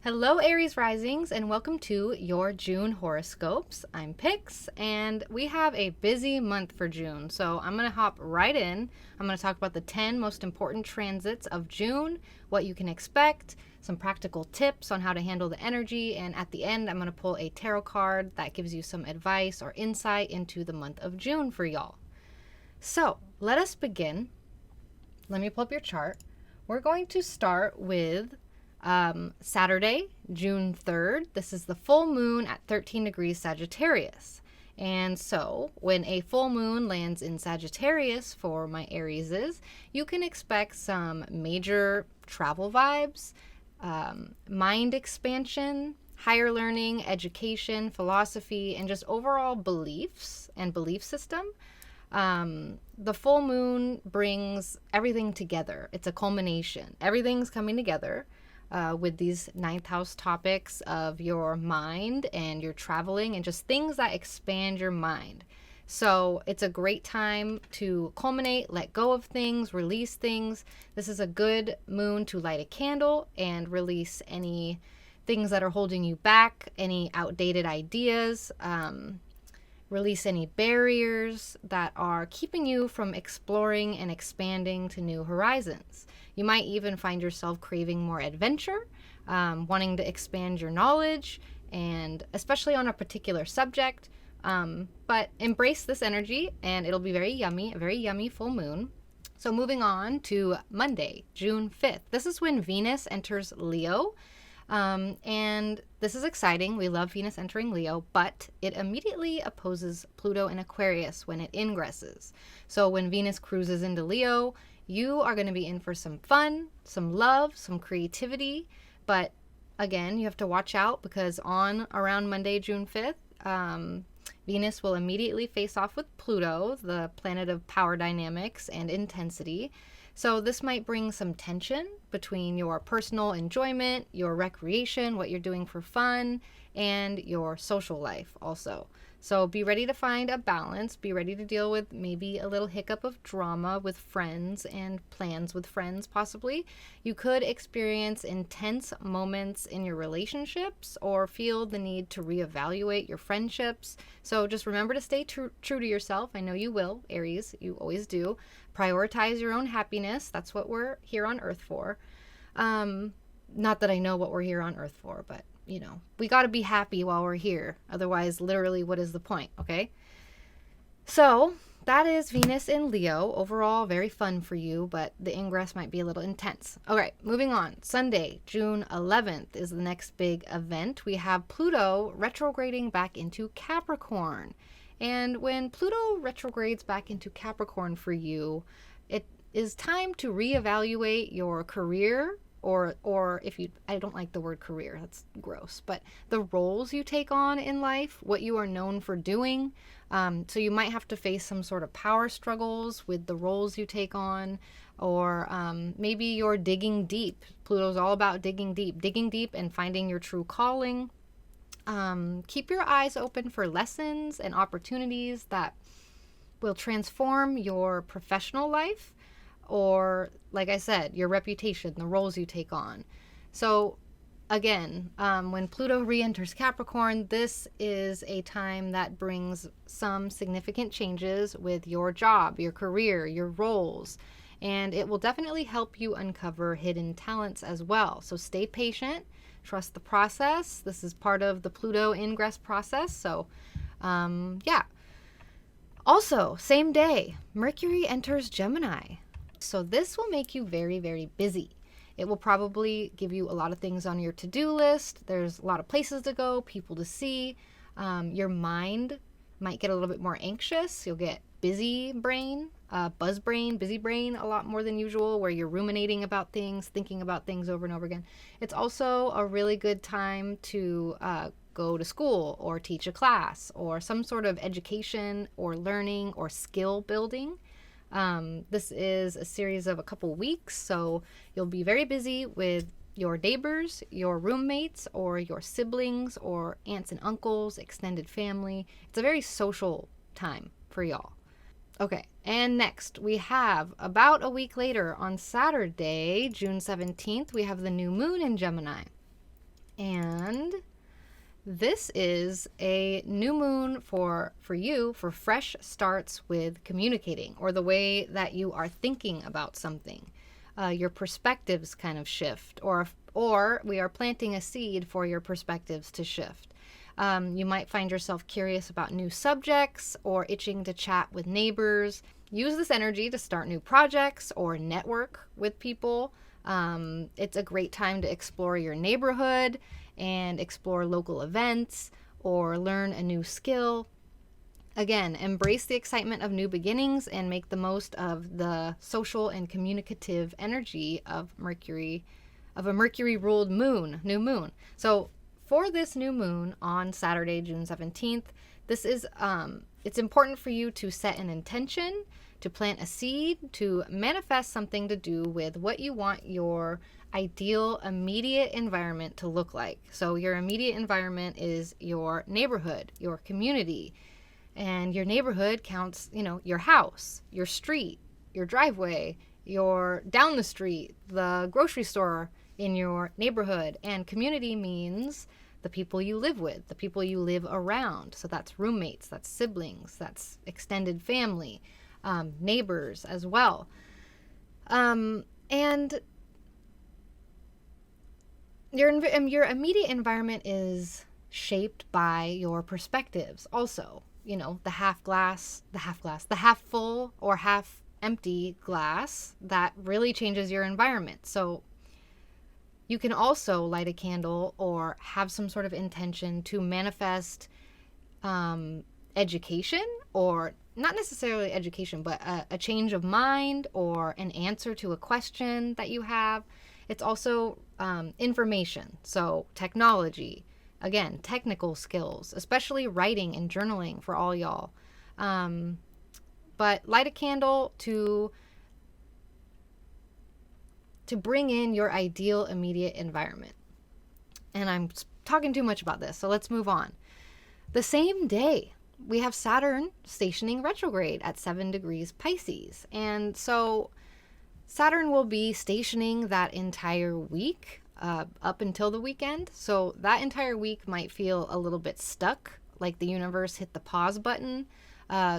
Hello, Aries risings, and welcome to your June horoscopes. I'm Pix, and we have a busy month for June, so I'm going to hop right in. I'm going to talk about the 10 most important transits of June, what you can expect, some practical tips on how to handle the energy, and at the end, I'm going to pull a tarot card that gives you some advice or insight into the month of June for y'all. So, let us begin. Let me pull up your chart. We're going to start with Saturday, June 3rd. This is the full moon at 13 degrees Sagittarius. And so when a full moon lands in Sagittarius for my Arieses, you can expect some major travel vibes, mind expansion, higher learning, education, philosophy, and just overall beliefs and belief system. The full moon brings everything together. It's a culmination. Everything's coming together. With these ninth house topics of your mind and your traveling and just things that expand your mind. So it's a great time to culminate, let go of things, release things. This is a good moon to light a candle and release any things that are holding you back, any outdated ideas, release any barriers that are keeping you from exploring and expanding to new horizons. You might even find yourself craving more adventure, wanting to expand your knowledge, and especially on a particular subject. But embrace this energy, and it'll be very yummy, a very yummy full moon. So moving on to Monday, June 5th. This is when Venus enters Leo. And this is exciting. We love Venus entering Leo, but it immediately opposes Pluto in Aquarius when it ingresses. So when Venus cruises into Leo, you are going to be in for some fun, some love, some creativity. But again, you have to watch out because on around Monday, June 5th, Venus will immediately face off with Pluto, the planet of power dynamics and intensity. So this might bring some tension between your personal enjoyment, your recreation, what you're doing for fun, and your social life also. So be ready to find a balance. Be ready to deal with maybe a little hiccup of drama with friends and plans with friends possibly. You could experience intense moments in your relationships or feel the need to reevaluate your friendships. So just remember to stay true to yourself. I know you will, Aries. You always do. Prioritize your own happiness. That's what we're here on Earth for. Not that I know what we're here on Earth for, but you know, we got to be happy while we're here. Otherwise, literally, what is the point? Okay. So that is Venus in Leo. Overall, very fun for you, but the ingress might be a little intense. All right, moving on. Sunday, June 11th is the next big event. We have Pluto retrograding back into Capricorn. And when Pluto retrogrades back into Capricorn for you, it is time to reevaluate your career, or if you, I don't like the word career, that's gross, but the roles you take on in life, what you are known for doing. So you might have to face some sort of power struggles with the roles you take on, or maybe you're digging deep. Pluto's all about digging deep and finding your true calling. Keep your eyes open for lessons and opportunities that will transform your professional life, or like I said, your reputation, the roles you take on. So again, when Pluto re-enters Capricorn, this is a time that brings some significant changes with your job, your career, your roles, and it will definitely help you uncover hidden talents as well. So stay patient, trust the process. This is part of the Pluto ingress process. So yeah. Also, same day, Mercury enters Gemini. So this will make you very, very busy. It will probably give you a lot of things on your to-do list. There's a lot of places to go, people to see. Your mind might get a little bit more anxious. You'll get busy brain, buzz brain, busy brain a lot more than usual, where you're ruminating about things, thinking about things over and over again. It's also a really good time to go to school or teach a class or some sort of education or learning or skill building. This is a series of a couple weeks, so you'll be very busy with your neighbors, your roommates, or your siblings, or aunts and uncles, extended family. It's a very social time for y'all. Okay, and next we have about a week later on Saturday, June 17th, we have the new moon in Gemini. This is a new moon for you for fresh starts with communicating, or the way that you are thinking about something. Your perspectives kind of shift, or we are planting a seed for your perspectives to shift. You might find yourself curious about new subjects or itching to chat with neighbors. Use this energy to start new projects or network with people. It's a great time to explore your neighborhood and explore local events or learn a new skill. Again, embrace the excitement of new beginnings and make the most of the social and communicative energy of a Mercury ruled new moon. So for this new moon on Saturday, June 17th, this is it's important for you to set an intention, to plant a seed, to manifest something to do with what you want your ideal immediate environment to look like. So your immediate environment is your neighborhood, your community, and your neighborhood counts, your house, your street, your driveway, your down the street, the grocery store in your neighborhood. And community means the people you live with, the people you live around. So that's roommates, that's siblings, that's extended family, neighbors as well. And your immediate environment is shaped by your perspectives also. The half full or half empty glass that really changes your environment. So you can also light a candle or have some sort of intention to manifest education, or not necessarily education, but a change of mind or an answer to a question that you have. It's also information, so technology, again, technical skills, especially writing and journaling for all y'all. But light a candle to bring in your ideal immediate environment. And I'm talking too much about this, so let's move on. The same day, we have Saturn stationing retrograde at 7 degrees Pisces. And so Saturn will be stationing that entire week up until the weekend. So that entire week might feel a little bit stuck, like the universe hit the pause button.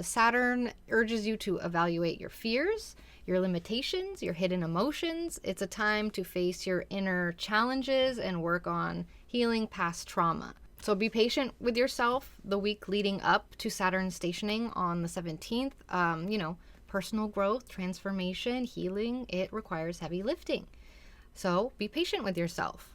Saturn urges you to evaluate your fears, your limitations, your hidden emotions. It's a time to face your inner challenges and work on healing past trauma. So be patient with yourself the week leading up to Saturn stationing on the 17th. Personal growth, transformation, healing, it requires heavy lifting. So be patient with yourself.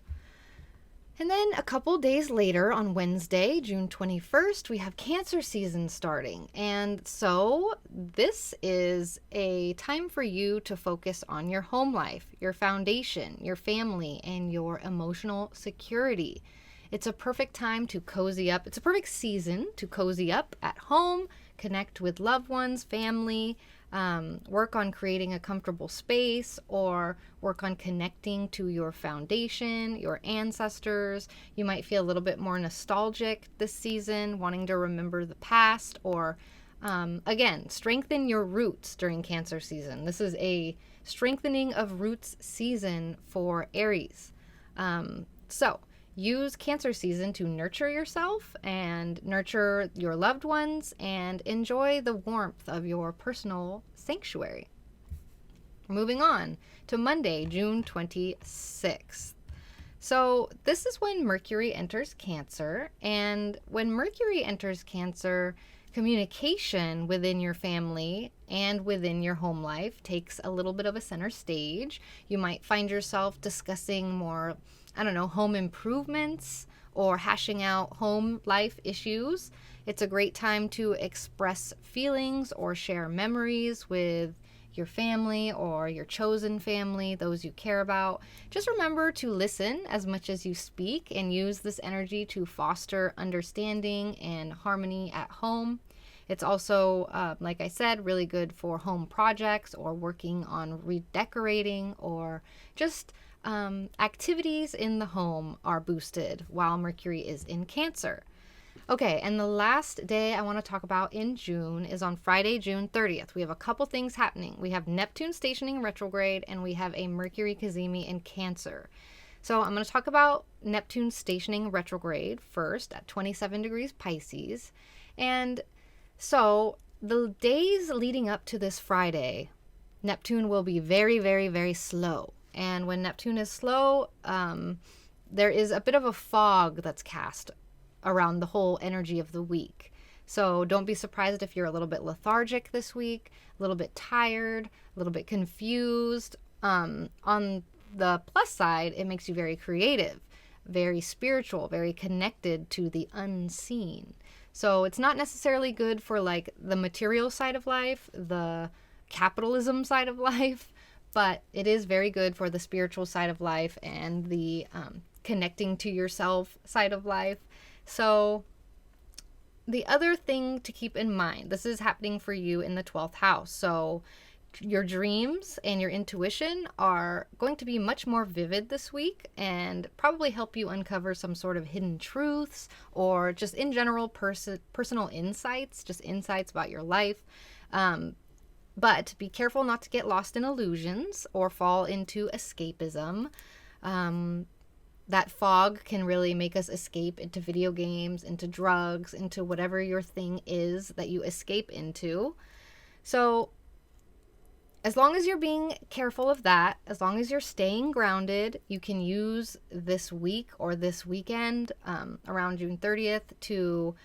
And then a couple days later, on Wednesday, June 21st, we have Cancer season starting. And so this is a time for you to focus on your home life, your foundation, your family, and your emotional security. It's a perfect time to cozy up. It's a perfect season to cozy up at home, connect with loved ones, family, work on creating a comfortable space, or work on connecting to your foundation, your ancestors. You might feel a little bit more nostalgic this season, wanting to remember the past, or again, strengthen your roots during Cancer season. This is a strengthening of roots season for Aries. So use Cancer season to nurture yourself and nurture your loved ones and enjoy the warmth of your personal sanctuary. Moving on to Monday, June 26th. So this is when Mercury enters Cancer, and when Mercury enters Cancer, communication within your family and within your home life takes a little bit of a center stage. You might find yourself discussing more, home improvements or hashing out home life issues. It's a great time to express feelings or share memories with your family or your chosen family, those you care about. Just remember to listen as much as you speak and use this energy to foster understanding and harmony at home. It's also, like I said, really good for home projects or working on redecorating, or just activities in the home are boosted while Mercury is in Cancer. Okay, and the last day I want to talk about in June is on Friday, June 30th. We have a couple things happening. We have Neptune stationing retrograde, and we have a Mercury Cazimi in Cancer. So I'm going to talk about Neptune stationing retrograde first at 27 degrees Pisces. And so the days leading up to this Friday, Neptune will be very, very, very slow. And when Neptune is slow, there is a bit of a fog that's cast around the whole energy of the week. So don't be surprised if you're a little bit lethargic this week, a little bit tired, a little bit confused. On the plus side, it makes you very creative, very spiritual, very connected to the unseen. So it's not necessarily good for like the material side of life, the capitalism side of life, but it is very good for the spiritual side of life and the connecting to yourself side of life. So the other thing to keep in mind, this is happening for you in the 12th house. So your dreams and your intuition are going to be much more vivid this week and probably help you uncover some sort of hidden truths or just in general personal insights, just insights about your life. But be careful not to get lost in illusions or fall into escapism. That fog can really make us escape into video games, into drugs, into whatever your thing is that you escape into. So as long as you're being careful of that, as long as you're staying grounded, you can use this week or this weekend around June 30th to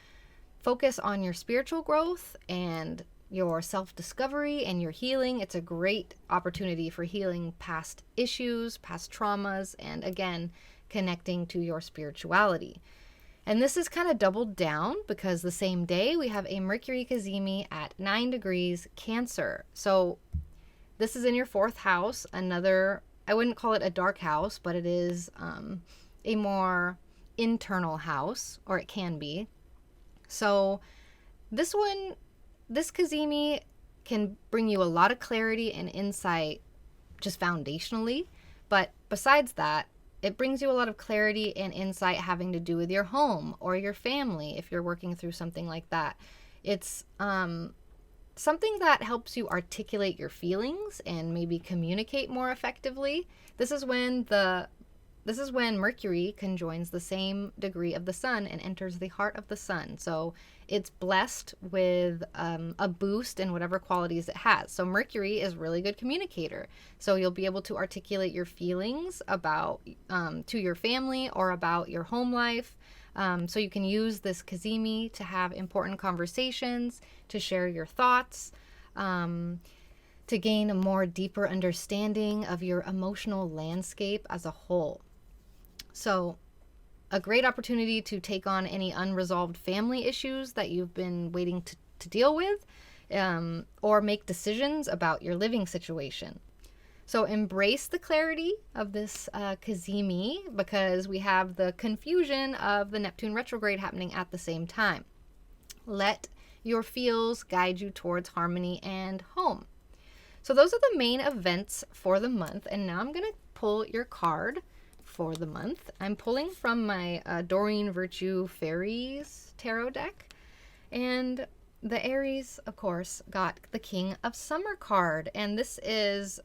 focus on your spiritual growth and your self-discovery and your healing. It's a great opportunity for healing past issues, past traumas, and again, connecting to your spirituality. And this is kind of doubled down because the same day we have a Mercury Cazimi at 9 degrees Cancer. So this is in your 4th house, another, I wouldn't call it a dark house, but it is a more internal house, or it can be. So this Cazimi can bring you a lot of clarity and insight just foundationally. But besides that, it brings you a lot of clarity and insight having to do with your home or your family if you're working through something like that. It's something that helps you articulate your feelings and maybe communicate more effectively. This is when Mercury conjoins the same degree of the sun and enters the heart of the sun. So it's blessed with a boost in whatever qualities it has. So Mercury is a really good communicator. So you'll be able to articulate your feelings about to your family or about your home life. So you can use this Cazimi to have important conversations, to share your thoughts, to gain a more deeper understanding of your emotional landscape as a whole. So a great opportunity to take on any unresolved family issues that you've been waiting to deal with, or make decisions about your living situation. So embrace the clarity of this Cazimi because we have the confusion of the Neptune retrograde happening at the same time. Let your feels guide you towards harmony and home. So those are the main events for the month. And now I'm going to pull your card for the month. I'm pulling from my Doreen Virtue Fairies tarot deck. And the Aries, of course, got the King of Summer card. And this is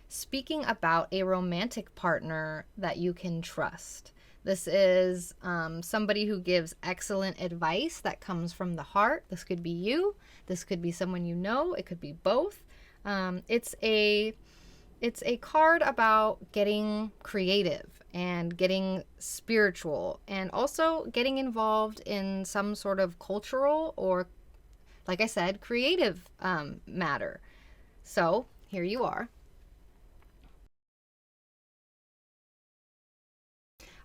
speaking about a romantic partner that you can trust. This is somebody who gives excellent advice that comes from the heart. This could be you. This could be someone you know. It could be both. It's a card about getting creative and getting spiritual and also getting involved in some sort of cultural or, like I said, creative matter. So here you are.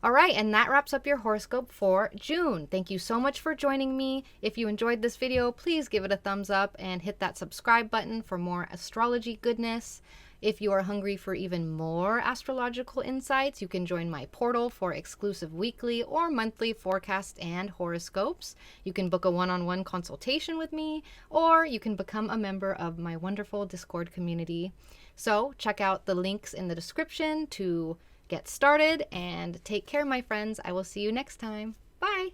All right, and that wraps up your horoscope for June. Thank you so much for joining me. If you enjoyed this video, please give it a thumbs up and hit that subscribe button for more astrology goodness. If you are hungry for even more astrological insights, you can join my portal for exclusive weekly or monthly forecast and horoscopes. You can book a one-on-one consultation with me, or you can become a member of my wonderful Discord community. So check out the links in the description to get started, and take care, my friends. I will see you next time. Bye.